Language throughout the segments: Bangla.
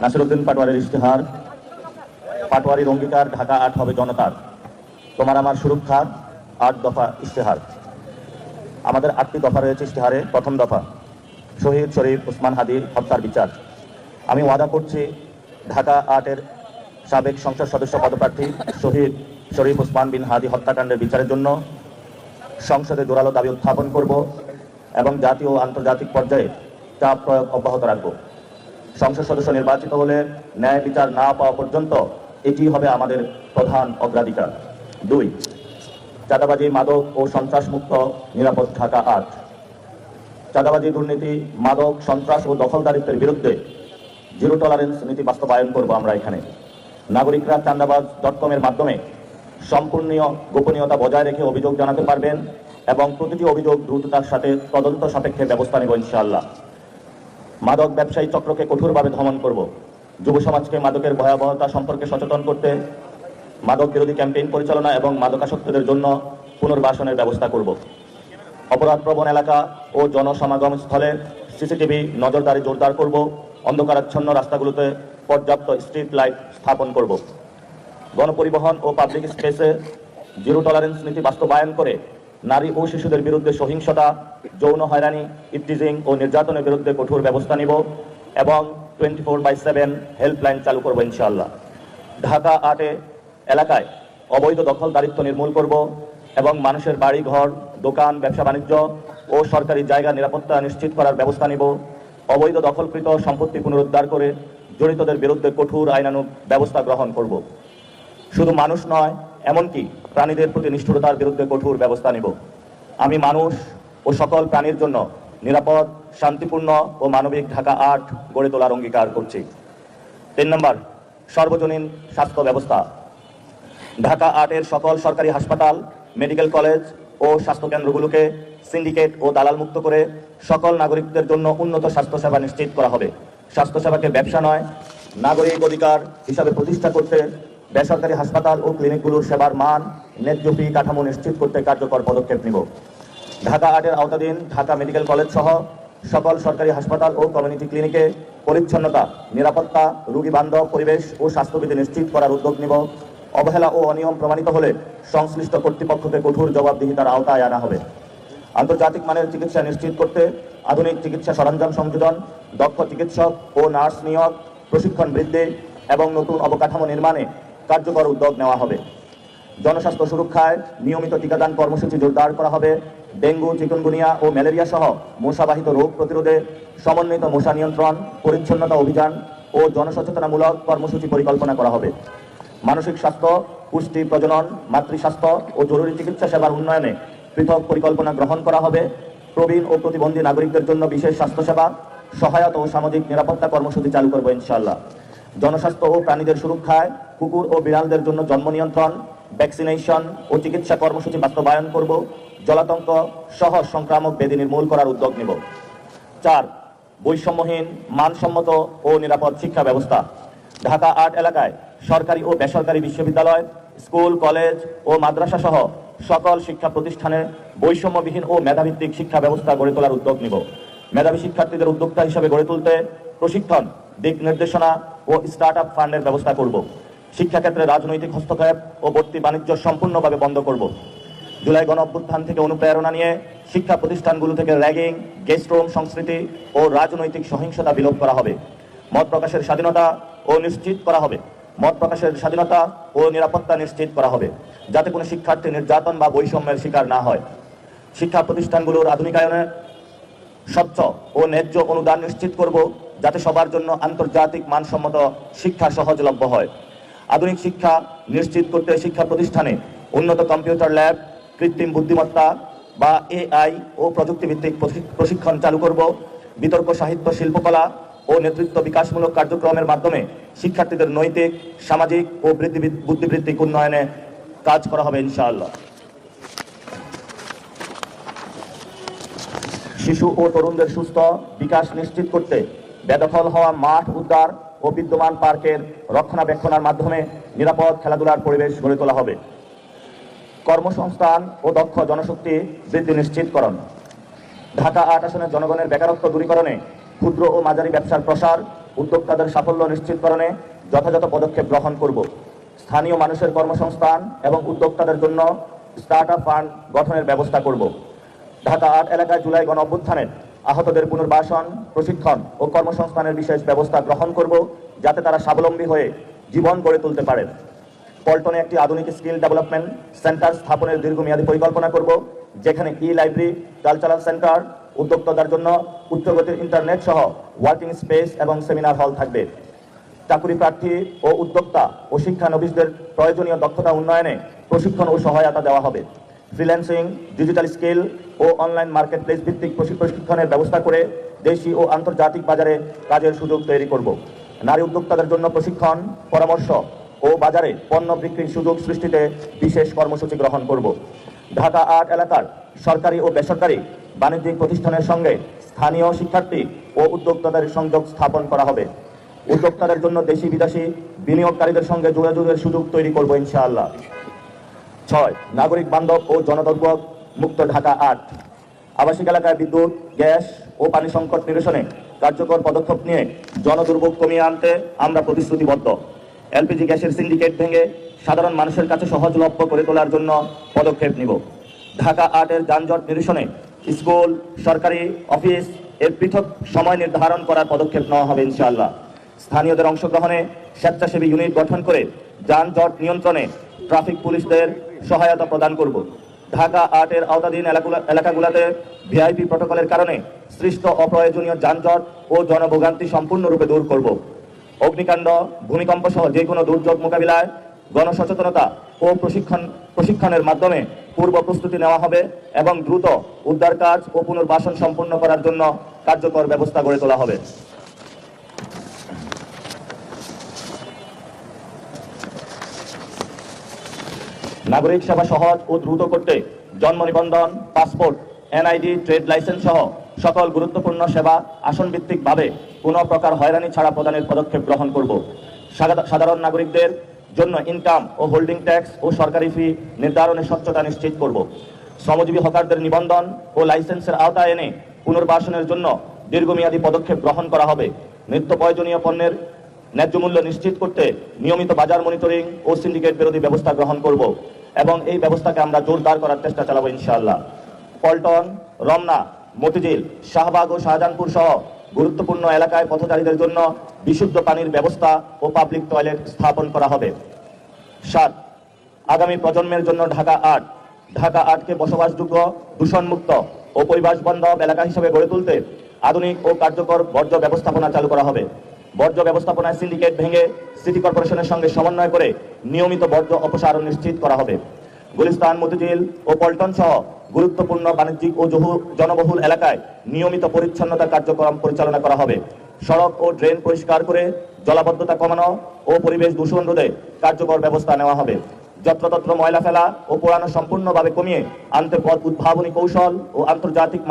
নাসিরউদ্দিন পাটোয়ারির ইশতেহার, পাটোয়ারির অঙ্গীকার, ঢাকা ৮ হবে জনতার, তোমার আমার সুরক্ষা, ৮ দফা ইশতেহার। আমাদের ৮টি দফা রয়েছে ইশতেহারে। প্রথম দফা, শহীদ শরীফ ওসমান হাদির হত্যার বিচার। আমি ওয়াদা করছি ঢাকা ৮-এর সাবেক সংসদ সদস্য পদপ্রার্থী শহীদ শরীফ ওসমান বিন হাদি হত্যাকাণ্ডের বিচারের জন্য সংসদে জোরালো দাবি উত্থাপন করব এবং জাতীয় ও আন্তর্জাতিক পর্যায়ে চাপ প্রয়োগ অব্যাহত রাখব। সংসদ সদস্য নির্বাচিত হলে ন্যায় বিচার না পাওয়া পর্যন্ত এটি হবে আমাদের প্রধান অগ্রাধিকার। ২, চাঁদাবাজি, মাদক ও সন্ত্রাসমুক্ত নিরাপদ ঢাকা ৮। চাঁদাবাজি, দুর্নীতি, মাদক, সন্ত্রাস ও দখলদারিত্বের বিরুদ্ধে জিরো টলারেন্স নীতি বাস্তবায়ন করব আমরা এখানে। নাগরিকরা চান্দাবাজ.com-এর মাধ্যমে সম্পূর্ণ গোপনীয়তা বজায় রেখে অভিযোগ জানাতে পারবেন এবং প্রতিটি অভিযোগ দ্রুততার সাথে তদন্ত সাপেক্ষে ব্যবস্থা নেব ইনশাআল্লাহ। মাদক ব্যবসায়ী চক্রকে কঠোরভাবে দমন করব। যুব সমাজকে মাদকের ভয়াবহতা সম্পর্কে সচেতন করতে মাদক বিরোধী ক্যাম্পেইন পরিচালনা এবং মাদকাসক্তদের জন্য পুনর্বাসনের ব্যবস্থা করব। অপরাধপ্রবণ এলাকা ও জনসমাগম স্থলে সিসিটিভি নজরদারি জোরদার করব। অন্ধকারাচ্ছন্ন রাস্তাগুলোতে পর্যাপ্ত স্ট্রিট লাইট স্থাপন করব। গণপরিবহন ও পাবলিক স্পেসে জিরো টলারেন্স নীতি বাস্তবায়ন করে নারী ও শিশুদের বিরুদ্ধে সহিংসতা, যৌন হয়রানি, ইফটিজিং ও নির্যাতনের বিরুদ্ধে কঠোর ব্যবস্থা নিব এবং 24/7 হেল্পলাইন চালু করব ইনশাআল্লাহ। ঢাকা ৮ এলাকায় অবৈধ দখলদারিত্ব নির্মূল করব এবং মানুষের বাড়ি ঘর, দোকান, ব্যবসা বাণিজ্য ও সরকারি জায়গা নিরাপত্তা নিশ্চিত করার ব্যবস্থা নিব। অবৈধ দখলকৃত সম্পত্তি পুনরুদ্ধার করে জড়িতদের বিরুদ্ধে কঠোর আইনানুগ ব্যবস্থা গ্রহণ করব। শুধু মানুষ নয়, এমনকি প্রাণীদের প্রতি নিষ্ঠুরতার বিরুদ্ধে কঠোর ব্যবস্থা নেব। আমি মানুষ ও সকল প্রাণীর জন্য নিরাপদ, শান্তিপূর্ণ ও মানবিক ঢাকা ৮ গড়ে তোলার অঙ্গীকার করছি। ৩ নম্বর, সর্বজনীন স্বাস্থ্য ব্যবস্থা। ঢাকা ৮-এর সকল সরকারি হাসপাতাল, মেডিকেল কলেজ ও স্বাস্থ্যকেন্দ্রগুলোকে সিন্ডিকেট ও দালাল মুক্ত করে সকল নাগরিকদের জন্য উন্নত স্বাস্থ্যসেবা নিশ্চিত করা হবে। স্বাস্থ্যসেবাকে ব্যবসা নয়, নাগরিক অধিকার হিসাবে প্রতিষ্ঠা করতে বেসরকারি হাসপাতাল ও ক্লিনিকগুলোর সেবার মান, ন্যায্য ফি কাঠামো নিশ্চিত করতে কার্যকর পদক্ষেপ নেব। ঢাকা ৮-এর আওতাধীন ঢাকা মেডিকেল কলেজ সহ সকল সরকারি হাসপাতাল ও কমিউনিটি ক্লিনিকে পরিচ্ছন্নতা, নিরাপত্তা, রোগী বান্ধব পরিবেশ ও স্বাস্থ্যবিধি নিশ্চিত করার উদ্যোগ নেব। অবহেলা ও অনিয়ম প্রমাণিত হলে সংশ্লিষ্ট কর্তৃপক্ষকে কঠোর জবাবদিহিতার আওতায় আনা হবে। আন্তর্জাতিক মানের চিকিৎসা নিশ্চিত করতে আধুনিক চিকিৎসা সরঞ্জাম সংযোজন, দক্ষ চিকিৎসক ও নার্স নিয়োগ, প্রশিক্ষণ বৃদ্ধি এবং নতুন অবকাঠামো নির্মাণে কার্যকর উদ্যোগ নেওয়া হবে। জনস্বাস্থ্য সুরক্ষায় নিয়মিত টিকাদান কর্মসূচি জোরদার করা হবে। ডেঙ্গু, চিকুনগুনিয়া ও ম্যালেরিয়া সহ মশাবাহিত রোগ প্রতিরোধে সমন্বিত মশা নিয়ন্ত্রণ, পরিচ্ছন্নতা অভিযান ও জনসচেতনামূলক কর্মসূচি পরিকল্পনা করা হবে। মানসিক স্বাস্থ্য, পুষ্টি, প্রজনন, মাতৃস্বাস্থ্য ও জরুরি চিকিৎসা সেবার উন্নয়নে পৃথক পরিকল্পনা গ্রহণ করা হবে। প্রবীণ ও প্রতিবন্ধী নাগরিকদের জন্য বিশেষ স্বাস্থ্যসেবা, সহায়তা ও সামাজিক নিরাপত্তা কর্মসূচি চালু করব ইনশাআল্লাহ। জনস্বাস্থ্য ও প্রাণীদের সুরক্ষায় কুকুর ও বিড়ালদের জন্য জন্ম নিয়ন্ত্রণ, ভ্যাকসিনেশন ও চিকিৎসা কর্মসূচি বাস্তবায়ন করব। জলাতঙ্ক সহ সংক্রামক ব্যাধি নির্মূল করার উদ্যোগ নেব। ৪, বৈষম্যহীন, মানসম্মত ও নিরাপদ শিক্ষা ব্যবস্থা। ঢাকা ৮ এলাকায় সরকারি ও বেসরকারি বিশ্ববিদ্যালয়, স্কুল, কলেজ ও মাদ্রাসা সহ সকল শিক্ষা প্রতিষ্ঠানে বৈষম্যবিহীন ও মেধাভিত্তিক শিক্ষা ব্যবস্থা গড়ে তোলার উদ্যোগ নেব। মেধাবী শিক্ষার্থীদের উদ্যোক্তা হিসেবে গড়ে তুলতে প্রশিক্ষণ, দিক নির্দেশনা ও স্টার্ট আপ ফান্ডের ব্যবস্থা করব। শিক্ষাক্ষেত্রে রাজনৈতিক হস্তক্ষেপ ও ভর্তি বাণিজ্য সম্পূর্ণভাবে বন্ধ করব। জুলাই গণঅভ্যুত্থান থেকে অনুপ্রেরণা নিয়ে শিক্ষা প্রতিষ্ঠানগুলো থেকে র্যাগিং, গেস্ট রুম সংস্কৃতি ও রাজনৈতিক সহিংসতা বিলোপ করা হবে। মত প্রকাশের স্বাধীনতা ও নিশ্চিত করা হবে। মত প্রকাশের স্বাধীনতা ও নিরাপত্তা নিশ্চিত করা হবে, যাতে কোনো শিক্ষার্থী নির্যাতন বা বৈষম্যের শিকার না হয়। শিক্ষা প্রতিষ্ঠানগুলোর আধুনিকায়নে স্বচ্ছ ও ন্যায্য অনুদান নিশ্চিত করব, যাতে সবার জন্য আন্তর্জাতিক মানসম্মত শিক্ষা সহজলভ্য হয়। আধুনিক শিক্ষা নিশ্চিত করতে শিক্ষা প্রতিষ্ঠানে উন্নত কম্পিউটার ল্যাব, কৃত্রিম বুদ্ধিমত্তা বা AI ও প্রযুক্তিভিত্তিক প্রশিক্ষণ চালু করব। বিতর্ক সাহিত্য, শিল্পকলা ও নেতৃত্ব বিকাশমূলক কার্যক্রমের মাধ্যমে শিক্ষার্থীদের নৈতিক, সামাজিক ও বুদ্ধিবৃত্তিক উন্নয়নে কাজ করা হবে ইনশাআল্লাহ। শিশু ও তরুণদের সুস্থ বিকাশ নিশ্চিত করতে বেদখল হওয়া মাঠ উদ্ধার ও বিদ্যমান পার্কের রক্ষণাবেক্ষণের মাধ্যমে নিরাপদ খেলাধুলার পরিবেশ গড়ে তোলা হবে। কর্মসংস্থান ও দক্ষ জনশক্তি বৃদ্ধি নিশ্চিতকরণ। ঢাকা ৮ আসনের জনগণের বেকারত্ব দূরীকরণে ক্ষুদ্র ও মাঝারি ব্যবসার প্রসার উদ্যোক্তাদের সাফল্য নিশ্চিতকরণে যথাযথ পদক্ষেপ গ্রহণ করব। স্থানীয় মানুষের কর্মসংস্থান এবং উদ্যোক্তাদের জন্য স্টার্ট আপ ফান্ড গঠনের ব্যবস্থা করব। ঢাকা ৮ এলাকায় জুলাই গণ অভ্যুত্থানে আহতদের পুনর্বাসন, প্রশিক্ষণ ও কর্মসংস্থানের বিশেষ ব্যবস্থা গ্রহণ করব, যাতে তারা স্বাবলম্বী হয়ে জীবন গড়ে তুলতে পারেন। পল্টনে একটি আধুনিক স্কিল ডেভেলপমেন্ট সেন্টার স্থাপনের দীর্ঘমেয়াদী পরিকল্পনা করব, যেখানে লাইব্রেরি, কালচারাল সেন্টার, উদ্যোক্তাদের জন্য উচ্চগতির ইন্টারনেট সহ ওয়ার্কিং স্পেস এবং সেমিনার হল থাকবে। চাকুরি প্রার্থী ও উদ্যোক্তা ও শিক্ষানবিশদের প্রয়োজনীয় দক্ষতা উন্নয়নে প্রশিক্ষণ ও সহায়তা দেওয়া হবে। ফ্রিল্যান্সিং, ডিজিটাল স্কিল ও অনলাইন মার্কেট প্লেস ভিত্তিক প্রশিক্ষণের ব্যবস্থা করে দেশি ও আন্তর্জাতিক বাজারে কাজের সুযোগ তৈরি করব। নারী উদ্যোক্তাদের জন্য প্রশিক্ষণ, পরামর্শ ও বাজারে পণ্য বিক্রির সুযোগ সৃষ্টিতে বিশেষ কর্মসূচি গ্রহণ করব। ঢাকা ৮ এলাকার সরকারি ও বেসরকারি বাণিজ্যিক প্রতিষ্ঠানের সঙ্গে স্থানীয় শিক্ষার্থী ও উদ্যোক্তাদের সংযোগ স্থাপন করা হবে। উদ্যোক্তাদের জন্য দেশি বিদেশি বিনিয়োগকারীদের সঙ্গে যোগাযোগের সুযোগ তৈরি করব ইনশাআল্লাহ। ৬. নাগরিক বান্ধব ও জনদুর্ভোগ মুক্ত ঢাকা ৮। আবাসিক এলাকায় বিদ্যুৎ, গ্যাস ও পানি সংকট নিরসনে কার্যকর পদক্ষেপ নিয়ে জনদুর্ভোগ কমিয়ে আনতে আমরা প্রতিশ্রুতিবদ্ধ। এলপিজি গ্যাসের সিন্ডিকেট ভেঙে সাধারণ মানুষের কাছে সহজলভ্য করে তোলার জন্য পদক্ষেপ নিব। ঢাকা ৮-এর যানজট নিরসনে স্কুল, সরকারি অফিস এর পৃথক সময় নির্ধারণ করার পদক্ষেপ নেওয়া হবে ইনশাআল্লাহ। স্থানীয়দের অংশগ্রহণে স্বেচ্ছাসেবী ইউনিট গঠন করে যানজট নিয়ন্ত্রণে ট্রাফিক পুলিশদের সহায়তা প্রদান করব। ঢাকা ৮-এর আওতাধীন এলাকাগুলোতে ভিআইপি প্রটোকলের কারণে সৃষ্ট অপ্রয়োজনীয় যানজট ও জনভোগান্তি সম্পূর্ণরূপে দূর করব। অগ্নিকাণ্ড, ভূমিকম্প সহ যে কোনো দুর্যোগ মোকাবিলায় গণসচেতনতা ও প্রশিক্ষণের মাধ্যমে পূর্ব প্রস্তুতি নেওয়া হবে এবং দ্রুত উদ্ধার কাজ ও পুনর্বাসন সম্পন্ন করার জন্য কার্যকর ব্যবস্থা গড়ে তোলা হবে। নাগরিক সেবা সহজ ও দ্রুত করতে জন্ম নিবন্ধন, পাসপোর্ট, এনআইডি, ট্রেড লাইসেন্স সহ সকল গুরুত্বপূর্ণ সেবা আসনভিত্তিকভাবে কোনো প্রকার হয়রানি ছাড়া প্রদানের পদক্ষেপ গ্রহণ করব। সাধারণ নাগরিকদের জন্য ইনকাম ও হোল্ডিং ট্যাক্স ও সরকারি ফি নির্ধারণে স্বচ্ছতা নিশ্চিত করব। শ্রমজীবী হকারদের নিবন্ধন ও লাইসেন্সের আওতায় এনে পুনর্বাসনের জন্য দীর্ঘমেয়াদী পদক্ষেপ গ্রহণ করা হবে। নিত্য প্রয়োজনীয় পণ্যের ন্যায্য মূল্য নিশ্চিত করতে নিয়মিত বাজার মনিটরিং ও সিন্ডিকেট বিরোধী ব্যবস্থা গ্রহণ করব এবং এই ব্যবস্থাকে আমরা জোরদার করার চেষ্টা চালাবো ইনশাআল্লাহ। পল্টন, রমনা, মতিঝিল, শাহবাগ ও শাহজাহানপুর সহ গুরুত্বপূর্ণ এলাকায় পথচারীদের জন্য বিশুদ্ধ পানির ব্যবস্থা ও পাবলিক টয়লেট স্থাপন করা হবে। ৭. আগামী প্রজন্মের জন্য ঢাকা ৮। ঢাকা ৮কে বসবাসযোগ্য, দূষণমুক্ত ও পরিবেশ বান্ধব এলাকা হিসেবে গড়ে তুলতে আধুনিক ও কার্যকর বর্জ্য ব্যবস্থাপনা চালু করা হবে। বর্জ্য ব্যবস্থাপনায় সিন্ডিকেট ভেঙে সিটি কর্পোরেশনের সঙ্গে সমন্বয় করে নিয়মিত বর্জ্য অপসারণ নিশ্চিত করা হবে। গুলিস্তান, মতিঝিল ও পল্টন সহ গুরুত্বপূর্ণ বাণিজ্যিক ও জনবহুল এলাকায় নিয়মিত পরিচ্ছন্নতা কার্যক্রম পরিচালনা করা হবে। সড়ক ও ড্রেন পরিষ্কার করে জলাবদ্ধতা কমানো ও পরিবেশ দূষণ রোধে কার্যকর ব্যবস্থা নেওয়া হবে। যত্রতত্র ময়লা ফেলা ও পোড়ানো সম্পূর্ণভাবে কমিয়ে আনতে পথ উদ্ভাবনী কৌশল ও আন্তর্জাতিক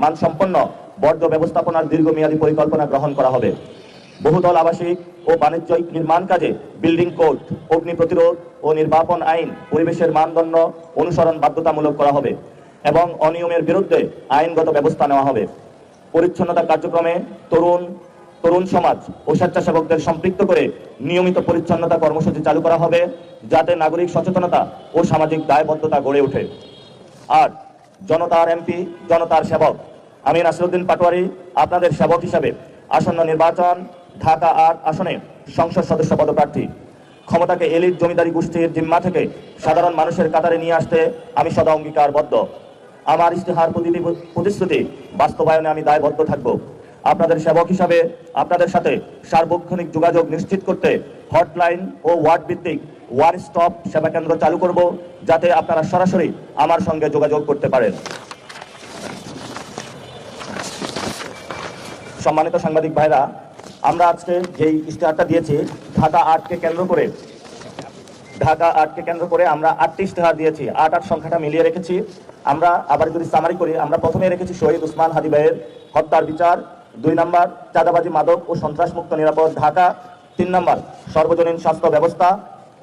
মানসম্পন্ন বর্জ্য ব্যবস্থাপনার দীর্ঘমেয়াদী পরিকল্পনা গ্রহণ করা হবে। বহুতল আবাসিক ও বাণিজ্যিক নির্মাণ কাজে বিল্ডিং কোড, অগ্নি প্রতিরোধ ও নির্বাপন আইন পরিবেশের মানদণ্ড অনুসরণ বাধ্যতামূলক করা হবে এবং অনিয়মের বিরুদ্ধে আইনগত ব্যবস্থা নেওয়া হবে। পরিচ্ছন্নতা কার্যক্রমে তরুণ সমাজ ও স্বেচ্ছাসেবকদের সম্পৃক্ত করে নিয়মিত পরিচ্ছন্নতা কর্মসূচি চালু করা হবে, যাতে নাগরিক সচেতনতা ও সামাজিক দায়বদ্ধতা গড়ে ওঠে। আর জনতার এমপি, জনতার সেবক আমি নাসিরউদ্দিন পাটোয়ারী আপনাদের সেবক হিসাবে আসন্ন নির্বাচন ঢাকা ৮ আসনে সংসদ সদস্য পদপ্রার্থী। ক্ষমতাকে এলিট জমিদারি গোষ্ঠীর জিম্মা থেকে সাধারণ মানুষের কাতারে নিয়ে আসতে আমি সদা অঙ্গীকারবদ্ধ। আমার ইশতেহার প্রতিশ্রুতি বাস্তবায়নে আমি দায়বদ্ধ থাকব। আপনাদের সেবক হিসাবে আপনাদের সাথে সার্বক্ষণিক যোগাযোগ নিশ্চিত করতে হটলাইন ও ওয়ার্ড ভিত্তিক ওয়ান স্টপ সেবা কেন্দ্র চালু করব, যাতে আপনারা সরাসরি আমার সঙ্গে যোগাযোগ করতে পারেন। সম্মানিত সাংবাদিক ভাইরা, আমরা আজকে যেই ইশতেহারটা দিয়েছি ঢাকা ৮কে কেন্দ্র করে আমরা ৮টি ইশতেহার দিয়েছি। ৮ সংখ্যাটা মিলিয়ে রেখেছি। আমরা আবার যদি সামারি করি, আমরা প্রথমে রেখেছি শহীদ উসমান হাদি ভাইয়ের হত্যার বিচার, ২ নম্বর চাঁদাবাজি, মাদক ও সন্ত্রাসমুক্ত নিরাপদ ঢাকা, ৩ নম্বর সর্বজনীন স্বাস্থ্য ব্যবস্থা,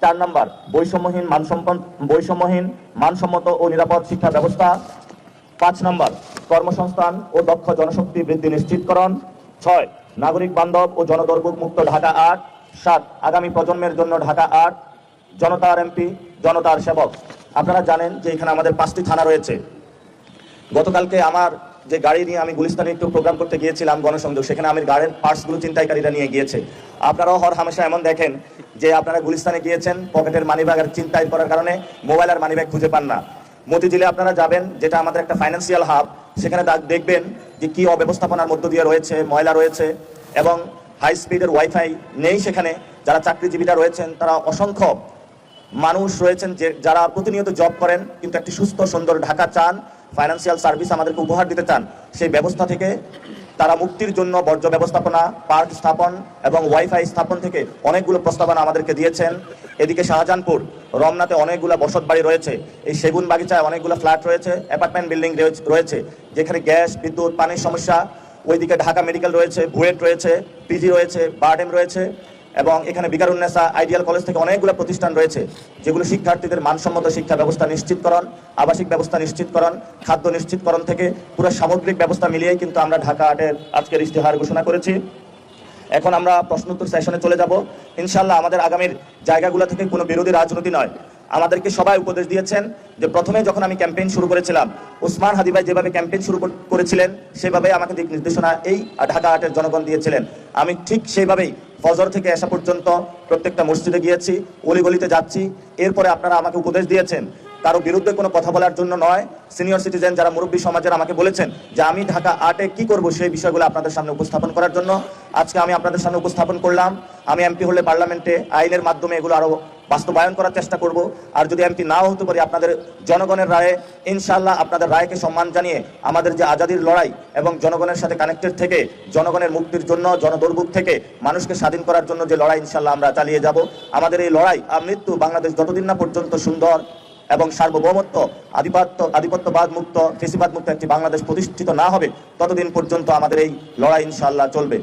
৪ নম্বর বৈষম্যহীন মানসম্মত ও নিরাপদ শিক্ষা ব্যবস্থা, ৫ নম্বর কর্মসংস্থান ও দক্ষ জনশক্তি বৃদ্ধি নিশ্চিতকরণ, ৬ নাগরিক বান্ধব ও জনদুর্ভোগ মুক্ত ঢাকা ৮। ৭, আগামী প্রজন্মের জন্য ঢাকা ৮। জনতার এমপি, জনতার সেবক। আপনারা জানেন যে এখানে আমাদের 5টি থানা রয়েছে। গতকালকে আমার যে গাড়ি নিয়ে আমি গুলিস্তানে একটু প্রোগ্রাম করতে গিয়েছিলাম গণসংযোগ, সেখানে আমি গাড়ির পার্টসগুলো ছিনতাইকারীরা নিয়ে গিয়েছে। আপনারাও হর হামেশা এমন দেখেন যে আপনারা গুলিস্তানে গিয়েছেন, পকেটের মানিব্যাগের ছিনতাই করার কারণে মোবাইল আর মানিব্যাগ খুঁজে পান না। মতিঝিলে আপনারা যাবেন, যেটা আমাদের একটা ফাইন্যান্সিয়াল হাব, সেখানে দেখবেন যে কি অব্যবস্থাপনার মধ্য দিয়ে রয়েছে, ময়লা রয়েছে এবং হাই স্পিডের ওয়াইফাই নেই সেখানে। যারা চাকরিজীবীরা রয়েছেন তারা অসংখ্য মানুষ রয়েছেন যে যারা প্রতিনিয়ত জব করেন কিন্তু একটি সুস্থ সুন্দর ঢাকা চান, ফাইন্যান্সিয়াল সার্ভিস আমাদেরকে উপহার দিতে চান। সেই ব্যবস্থা থেকে তারা মুক্তির জন্য বর্জ্য ব্যবস্থাপনা, পার্ক স্থাপন এবং ওয়াইফাই স্থাপন থেকে অনেকগুলো প্রস্তাবনা আমাদেরকে দিয়েছেন। এদিকে শাহজাহানপুর রমনাতে অনেকগুলো বসত বাড়ি রয়েছে, এই সেগুন বাগিচায় অনেকগুলো ফ্ল্যাট রয়েছে, অ্যাপার্টমেন্ট বিল্ডিং রয়েছে যেখানে গ্যাস, বিদ্যুৎ, পানির সমস্যা। ওইদিকে ঢাকা মেডিকেল রয়েছে, বুয়েট রয়েছে, পিজি রয়েছে, বারডেম রয়েছে এবং এখানে বিকারুন্নেসা আইডিয়াল কলেজ থেকে অনেকগুলো প্রতিষ্ঠান রয়েছে যেগুলো শিক্ষার্থীদের মানসম্মত শিক্ষা ব্যবস্থা নিশ্চিতকরণ, আবাসিক ব্যবস্থা নিশ্চিতকরণ, খাদ্য নিশ্চিতকরণ থেকে পুরো সামগ্রিক ব্যবস্থা মিলিয়েই কিন্তু আমরা ঢাকা ৮-এর আজকের ইশতেহার ঘোষণা করেছি। এখন আমরা প্রশ্নোত্তর সেশনে চলে যাব। ইনশাআল্লাহ আমাদের আগামীর জায়গাগুলো থেকে কোনো বিরোধী রাজনীতি নয়। আমাদেরকে সবাই উপদেশ দিয়েছেন যে প্রথমে যখন আমি ক্যাম্পেইন শুরু করেছিলাম, ওসমান হাদি ভাই যেভাবে ক্যাম্পেইন শুরু করেছিলেন সেভাবে আমাকে দিক নির্দেশনা এই ঢাকা ৮-এর জনগণ দিয়েছিলেন। আমি ঠিক সেইভাবেই ফজর থেকে আসা পর্যন্ত প্রত্যেকটা মসজিদে গিয়েছি, অলিগলিতে যাচ্ছি। এরপরে আপনারা আমাকে উপদেশ দিয়েছেন কারো বিরুদ্ধে কোনো কথা বলার জন্য নয়। সিনিয়র সিটিজেন যারা মুরব্বী সমাজের আমাকে বলেছেন যে আমি ঢাকা ৮-এ কি করব সেই বিষয়গুলো আপনাদের সামনে উপস্থাপন করার জন্য আজকে আমি আপনাদের সামনে উপস্থাপন করলাম। আমি এমপি হলে পার্লামেন্টে আইনের মাধ্যমে এগুলো আরো বাস্তবায়ন করার চেষ্টা করব। আর যদি এমপি নাও হতে পারি আপনাদের জনগণের রায়ে, ইনশাআল্লাহ আপনাদের রায়কে সম্মান জানিয়ে আমাদের যে আজাদির লড়াই এবং জনগণের সাথে কানেক্টেড থেকে জনগণের মুক্তির জন্য, জনদুর্ভোগ থেকে মানুষকে স্বাধীন করার জন্য যে লড়াই ইনশাআল্লাহ আমরা চালিয়ে যাব। আমাদের এই লড়াই আমৃত্যু বাংলাদেশ যতদিন না পর্যন্ত সুন্দর এবং সার্বভৌমত্ব, আধিপত্যবাদ মুক্ত, ফেসিবাদ মুক্ত একটি বাংলাদেশ প্রতিষ্ঠিত না হবে ততদিন পর্যন্ত আমাদের এই লড়াই ইনশাআল্লাহ চলবে।